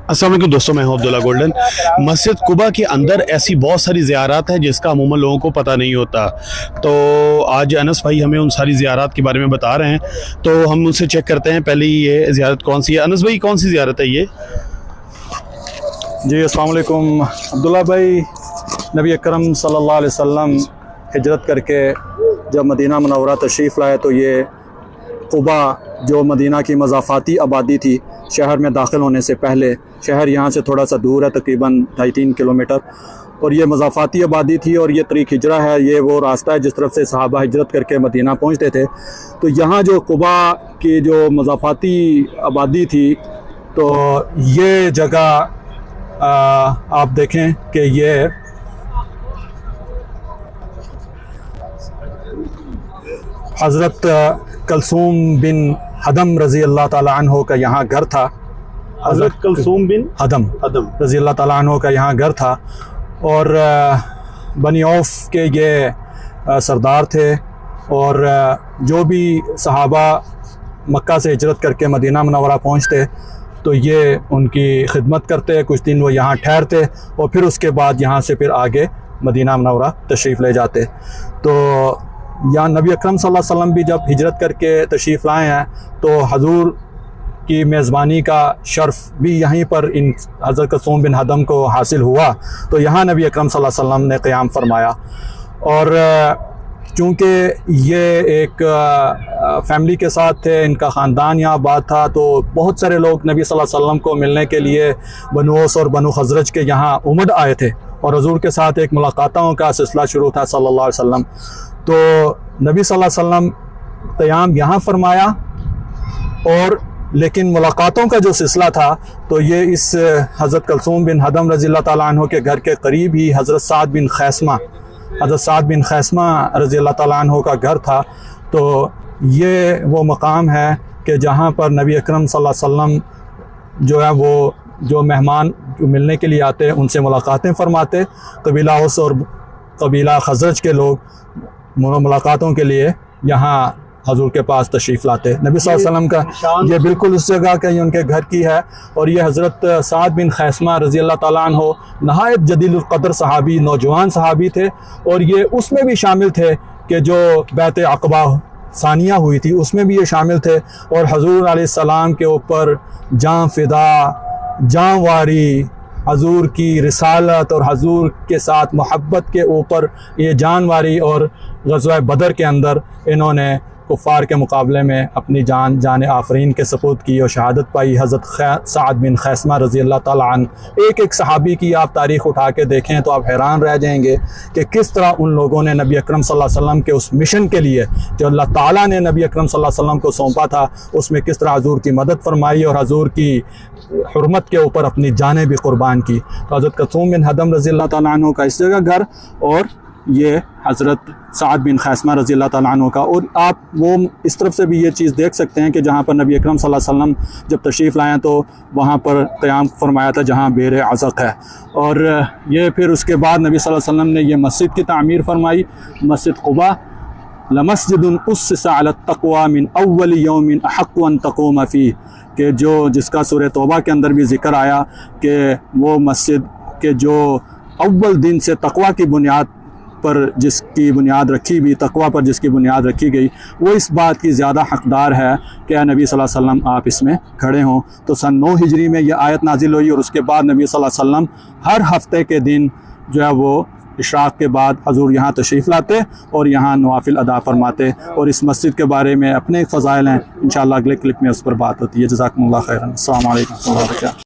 अस्सलाम वालेकुम दोस्तों, मैं हूं अब्दुल्ला गोल्डन। मस्जिद कुबा के अंदर ऐसी बहुत सारी ज़ियारत है जिसका अमूमन लोगों को पता नहीं होता। तो आज अनस भाई हमें उन सारी ज़ियारत के बारे में बता रहे हैं, तो हम उनसे चेक करते हैं पहले ये ज़ियारत कौन सी है। अनस भाई, कौन सी ज़ियारत है ये? जी अस्सलाम वालेकुम अब्दुल्ला भाई। नबी अकरम सल्लल्लाहु अलैहि वसल्लम हिजरत करके जब मदीना मुनव्वरा तशरीफ़ लाए तो ये कुबा जो मदीना की मज़ाफ़ाती आबादी थी, शहर में दाखिल होने से पहले, शहर यहाँ से थोड़ा सा दूर है, तकरीबन 2.5-3 किलोमीटर, और ये मज़ाफ़ाती आबादी थी और ये तरीक़ हिजरा है। ये वो रास्ता है जिस तरफ से सहाबा हिजरत करके मदीना पहुँचते थे। तो यहाँ जो कुबा की जो मज़ाफ़ाती आबादी थी, तो ये जगह आप देखें कि ये हज़रत कलसूम बिन हदम रज़ी अल्लाह ताला अन्हो का यहाँ घर था। हज़रत कलसूम बिन हदम रज़ी अल्लाह ताला अन्हो का यहाँ घर था, और बनी औफ के ये सरदार थे। और जो भी सहाबा मक्का से हिजरत करके मदीना मुनव्वरा पहुँचते तो ये उनकी खिदमत करते, कुछ दिन वो यहाँ ठहरते और फिर उसके बाद यहाँ से फिर आगे मदीना मुनव्वरा तशरीफ़ ले जाते। तो यहाँ नबी अकरम सल्लल्लाहु अलैहि वसल्लम भी जब हिजरत करके तशरीफ़ लाए हैं तो हजूर की मेज़बानी का शर्फ़ भी यहीं पर इन हज़रत कलसूम बिन हदम को हासिल हुआ। तो यहाँ नबी अकरम सल्लल्लाहु अलैहि वसल्लम ने क़याम फरमाया। और चूँकि ये एक फैमिली के साथ थे, इनका ख़ानदान यहाँ आबाद था, तो बहुत सारे लोग नबी सल्लल्लाहु अलैहि वसल्लम को मिलने के लिए बनु औस और बनु खज़रज के यहाँ उमड़ आए थे और हजूर के साथ एक मुलाकातों का सिलसिला शुरू था सल्लल्लाहु अलैहि वसल्लम। तो नबी सल्लल्लाहु अलैहि वसल्लम क़याम यहाँ फरमाया, और लेकिन मुलाकातों का जो सिलसिला था तो ये इस हज़रत कलसूम बिन हदम रज़ी अल्लाह ताला अन्हु के घर के करीब ही हज़रत साद बिन खैसमा रज़ी अल्लाह ताला अन्हु का घर था। तो ये वो मकाम है कि जहाँ पर नबी अकरम सल्लल्लाहु अलैहि वसल्लम जो है वो जो मेहमान जो मिलने के लिए आते हैं उनसे मुलाकातें फरमाते। कबीला औस और कबीला खज़रज के लोग मुलाकातों के लिए यहाँ हजूर के पास तशरीफ़ लाते। नबी सल्लल्लाहु अलैहि वसल्लम का ये बिल्कुल उस जगह का ये उनके घर की है। और ये हज़रत साद बिन खैसमा रज़ी अल्लाह ताला अन्हु नहायत जदीलुल क़द्र सहाबी, नौजवान सहाबी थे, और ये उसमें भी शामिल थे कि जो बैत अक़बा सानिया हुई थी उसमें भी ये शामिल थे। और हजूर अलैहिस्सलाम के ऊपर जान फ़िदा, जान वारी, हजूर की रिसालत और हजूर के साथ मोहब्बत के ऊपर ये जानवारी, और ग़ज़वा बदर के अंदर इन्होंने कुफ़ार के मुकाबले में अपनी जान आफरीन के सपूत की और शहादत पाई। हज़रत साद बिन खैसमा रज़ी अल्लाह ताला अन्हु, एक सहाबी की आप तारीख़ उठा के देखें तो आप हैरान रह जाएंगे कि किस तरह उन लोगों ने नबी अकरम सल्लल्लाहु अलैहि वसल्लम के उस मिशन के लिए जो अल्लाह ताला ने नबी अकरम सल्लल्लाहु अलैहि वसल्लम को सौंपा था, उसमें किस तरह हजूर की मदद फरमाई और हजूर की हुर्मत के ऊपर अपनी जानें भी कुर्बान की। तो हज़रत कलसूम बिन हदम रज़ी अल्लाह ताला अन्हु का इस जगह घर, और ये हज़रत साद बिन खैसमा रज़ी अल्लाह ताला अन्हु का। और आप वो इस तरफ से भी ये चीज़ देख सकते हैं कि जहाँ पर नबी अकरम सल्लल्लाहु अलैहि वसल्लम जब तशरीफ़ लाएँ तो वहाँ पर क़याम फरमाया था जहाँ बेर अज़क़ है। और ये फिर उसके बाद नबी सल्लल्लाहु अलैहि वसल्लम ने ये मस्जिद की तामीर फरमाई, मस्जिद कुबा। लमस्जिदुन उस्सिसा अला तक़वा मिन अव्वल यौमिन अहक़्क़ु अन तक़ूम फ़ीह, कि जो जिसका सूरह तौबा के अंदर भी ज़िक्र आया कि वो मस्जिद के जो अव्वल दिन से तक़वा की बुनियाद पर जिसकी बुनियाद रखी गई, तक़वा पर जिसकी बुनियाद रखी गई, वो इस बात की ज़्यादा हक़दार है कि नबी सल्लल्लाहु अलैहि वसल्लम आप इसमें खड़े हों। तो सन 9 हिजरी में ये आयत नाजिल हुई, और उसके बाद नबी सल्लल्लाहु अलैहि वसल्लम हर हफ़्ते के दिन जो है वो इशराक़ के बाद हजूर यहाँ तशरीफ़ लाते और यहाँ नवाफिल अदा फरमाते। और इस मस्जिद के बारे में अपने फ़ज़ाइल हैं, इंशाअल्लाह अगले क्लिप में उस पर बात होती है। जज़ाकुमुल्लाह खैरन। अस्सलामु अलैकुम व रहमतुल्लाहि व बरकातहू।